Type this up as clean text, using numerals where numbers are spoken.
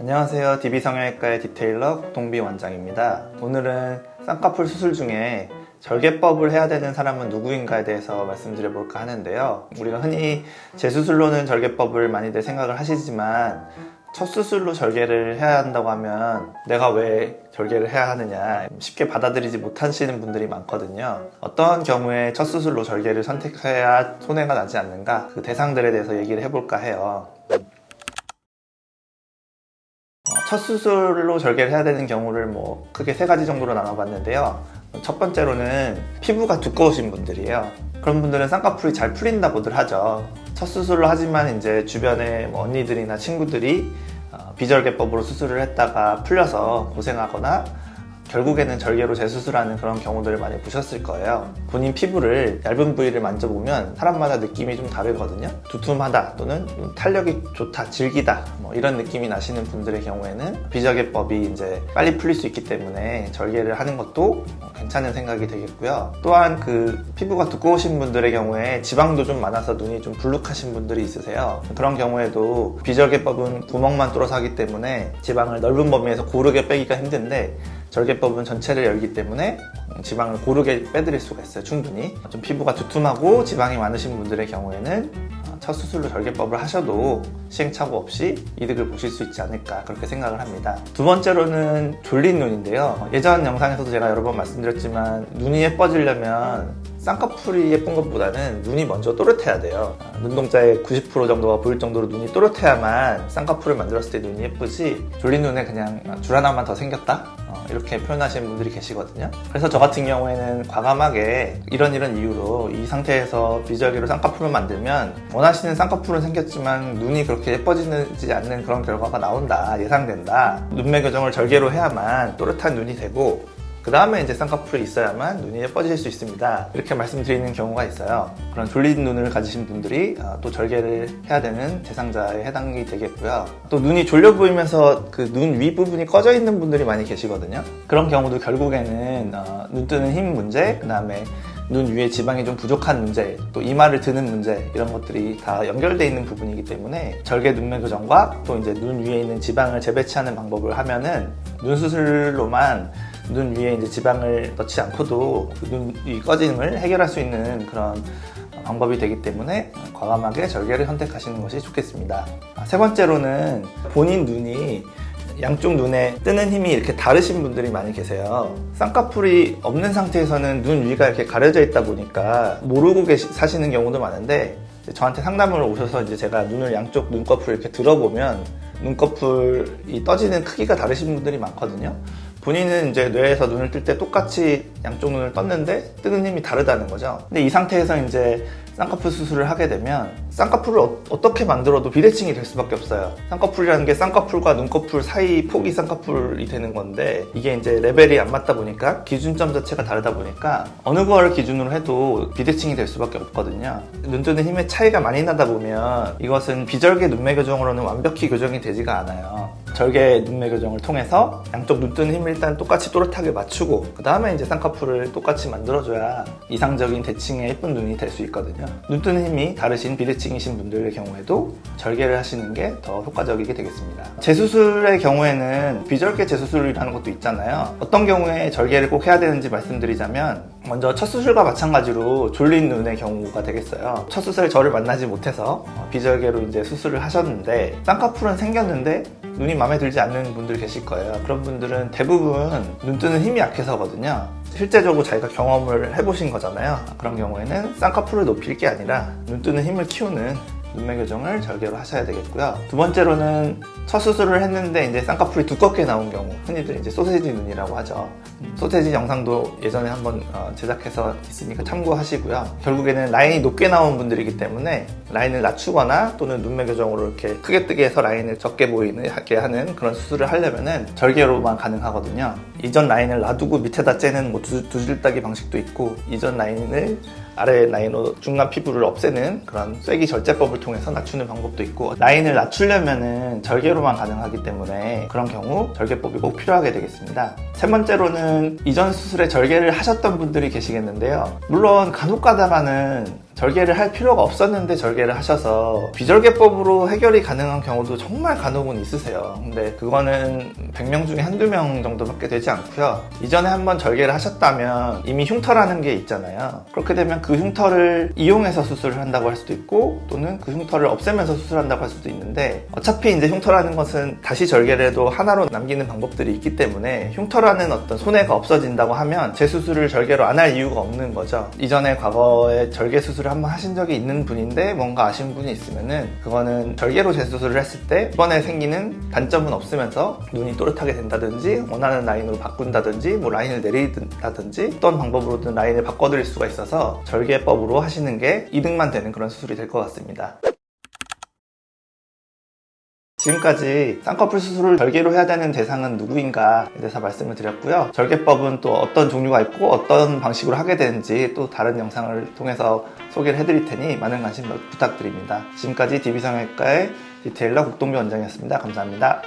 안녕하세요. DB성형외과의 디테일러 동비 원장입니다. 오늘은 쌍꺼풀 수술 중에 절개법을 해야 되는 사람은 누구인가에 대해서 말씀드려볼까 하는데요. 우리가 흔히 재수술로는 절개법을 많이들 생각을 하시지만 첫 수술로 절개를 해야 한다고 하면 내가 왜 절개를 해야 하느냐 쉽게 받아들이지 못하시는 분들이 많거든요. 어떤 경우에 첫 수술로 절개를 선택해야 손해가 나지 않는가, 그 대상들에 대해서 얘기를 해볼까 해요. 첫 수술로 절개를 해야 되는 경우를 크게 세 가지 정도로 나눠봤는데요. 첫 번째로는 피부가 두꺼우신 분들이에요. 그런 분들은 쌍꺼풀이 잘 풀린다고들 하죠. 첫 수술로 하지만 이제 주변에 언니들이나 친구들이 비절개법으로 수술을 했다가 풀려서 고생하거나 결국에는 절개로 재수술하는 그런 경우들을 많이 보셨을 거예요. 본인 피부를 얇은 부위를 만져보면 사람마다 느낌이 좀 다르거든요. 두툼하다 또는 탄력이 좋다, 질기다 이런 느낌이 나시는 분들의 경우에는 비절개법이 이제 빨리 풀릴 수 있기 때문에 절개를 하는 것도 괜찮은 생각이 되겠고요. 또한 그 피부가 두꺼우신 분들의 경우에 지방도 좀 많아서 눈이 좀 불룩하신 분들이 있으세요. 그런 경우에도 비절개법은 구멍만 뚫어서 하기 때문에 지방을 넓은 범위에서 고르게 빼기가 힘든데, 절개법은 전체를 열기 때문에 지방을 고르게 빼드릴 수가 있어요. 충분히. 좀 피부가 두툼하고 지방이 많으신 분들의 경우에는 첫 수술로 절개법을 하셔도 시행착오 없이 이득을 보실 수 있지 않을까, 그렇게 생각을 합니다. 두 번째로는 졸린 눈인데요. 예전 영상에서도 제가 여러 번 말씀드렸지만 눈이 예뻐지려면 쌍꺼풀이 예쁜 것보다는 눈이 먼저 또렷해야 돼요. 눈동자의 90% 정도가 보일 정도로 눈이 또렷해야만 쌍꺼풀을 만들었을 때 눈이 예쁘지, 졸린 눈에 그냥 줄 하나만 더 생겼다? 이렇게 표현하시는 분들이 계시거든요. 그래서 저 같은 경우에는 과감하게 이런 이유로 이 상태에서 비절개로 쌍꺼풀을 만들면 원하시는 쌍꺼풀은 생겼지만 눈이 그렇게 예뻐지지 않는 그런 결과가 나온다, 예상된다. 눈매 교정을 절개로 해야만 또렷한 눈이 되고 그 다음에 이제 쌍꺼풀이 있어야만 눈이 예뻐질 수 있습니다. 이렇게 말씀드리는 경우가 있어요. 그런 졸린 눈을 가지신 분들이 또 절개를 해야 되는 대상자에 해당이 되겠고요. 또 눈이 졸려 보이면서 그 눈 윗부분이 꺼져 있는 분들이 많이 계시거든요. 그런 경우도 결국에는 눈 뜨는 힘 문제, 그 다음에 눈 위에 지방이 좀 부족한 문제, 또 이마를 드는 문제, 이런 것들이 다 연결되어 있는 부분이기 때문에 절개 눈매 교정과 또 이제 눈 위에 있는 지방을 재배치하는 방법을 하면은 눈 수술로만 눈 위에 이제 지방을 넣지 않고도 눈 위 꺼짐을 해결할 수 있는 그런 방법이 되기 때문에 과감하게 절개를 선택하시는 것이 좋겠습니다. 세 번째로는 본인 눈이 양쪽 눈에 뜨는 힘이 이렇게 다르신 분들이 많이 계세요. 쌍꺼풀이 없는 상태에서는 눈 위가 이렇게 가려져 있다 보니까 모르고 사시는 경우도 많은데, 저한테 상담을 오셔서 이제 제가 눈을 양쪽 눈꺼풀을 이렇게 들어보면 눈꺼풀이 떠지는 크기가 다르신 분들이 많거든요. 본인은 이제 뇌에서 눈을 뜰 때 똑같이 양쪽 눈을 떴는데 뜨는 힘이 다르다는 거죠. 근데 이 상태에서 이제 쌍꺼풀 수술을 하게 되면 쌍꺼풀을 어떻게 만들어도 비대칭이 될 수밖에 없어요. 쌍꺼풀이라는 게 쌍꺼풀과 눈꺼풀 사이 폭이 쌍꺼풀이 되는 건데, 이게 이제 레벨이 안 맞다 보니까 기준점 자체가 다르다 보니까 어느 거를 기준으로 해도 비대칭이 될 수밖에 없거든요. 눈 뜨는 힘의 차이가 많이 나다 보면 이것은 비절개 눈매 교정으로는 완벽히 교정이 되지가 않아요. 절개 눈매 교정을 통해서 양쪽 눈 뜨는 힘을 일단 똑같이 또렷하게 맞추고 그 다음에 이제 쌍꺼풀을 똑같이 만들어줘야 이상적인 대칭의 예쁜 눈이 될 수 있거든요. 눈 뜨는 힘이 다르신 비대칭이신 분들의 경우에도 절개를 하시는 게 더 효과적이게 되겠습니다. 재수술의 경우에는 비절개 재수술이라는 것도 있잖아요. 어떤 경우에 절개를 꼭 해야 되는지 말씀드리자면, 먼저 첫 수술과 마찬가지로 졸린 눈의 경우가 되겠어요. 첫 수술에 저를 만나지 못해서 비절개로 이제 수술을 하셨는데 쌍꺼풀은 생겼는데 눈이 마음에 들지 않는 분들 계실 거예요. 그런 분들은 대부분 눈 뜨는 힘이 약해서거든요. 실제적으로 자기가 경험을 해보신 거잖아요. 그런 경우에는 쌍꺼풀을 높일 게 아니라 눈 뜨는 힘을 키우는 눈매 교정을 절개로 하셔야 되겠고요. 두 번째로는 첫 수술을 했는데 이제 쌍꺼풀이 두껍게 나온 경우, 흔히들 이제 소세지 눈이라고 하죠. 소세지 영상도 예전에 한번 제작해서 있으니까 참고하시고요. 결국에는 라인이 높게 나온 분들이기 때문에 라인을 낮추거나 또는 눈매 교정으로 이렇게 크게 뜨게 해서 라인을 적게 보이게 하는 그런 수술을 하려면은 절개로만 가능하거든요. 이전 라인을 놔두고 밑에다 째는 두줄따기 방식도 있고, 이전 라인을 아래 라인으로 중간 피부를 없애는 그런 쐐기 절제법을 통해서 낮추는 방법도 있고, 라인을 낮추려면은 절개로만 가능하기 때문에 그런 경우 절개법이 꼭 필요하게 되겠습니다. 세 번째로는 이전 수술에 절개를 하셨던 분들이 계시겠는데요. 물론 간혹 가다가는 절개를 할 필요가 없었는데 절개를 하셔서 비절개법으로 해결이 가능한 경우도 정말 간혹은 있으세요. 근데 그거는 100명 중에 한두 명 정도밖에 되지 않고요. 이전에 한번 절개를 하셨다면 이미 흉터라는 게 있잖아요. 그렇게 되면 그 흉터를 이용해서 수술을 한다고 할 수도 있고, 또는 그 흉터를 없애면서 수술한다고 할 수도 있는데, 어차피 이제 흉터라는 것은 다시 절개를 해도 하나로 남기는 방법들이 있기 때문에 흉터라는 어떤 손해가 없어진다고 하면 재수술을 절개로 안 할 이유가 없는 거죠. 이전에 과거에 절개 수술을 한번 하신 적이 있는 분인데 뭔가 아쉬운 분이 있으면은 그거는 절개로 재수술을 했을 때 이번에 생기는 단점은 없으면서 눈이 또렷하게 된다든지 원하는 라인으로 바꾼다든지 뭐 라인을 내리든다든지 어떤 방법으로든 라인을 바꿔드릴 수가 있어서 절개법으로 하시는 게 이득만 되는 그런 수술이 될 것 같습니다. 지금까지 쌍꺼풀 수술을 절개로 해야 되는 대상은 누구인가에 대해서 말씀을 드렸고요. 절개법은 또 어떤 종류가 있고 어떤 방식으로 하게 되는지 또 다른 영상을 통해서 소개를 해드릴 테니 많은 관심 부탁드립니다. 지금까지 DB성형외과의 디테일러 국동규 원장이었습니다. 감사합니다.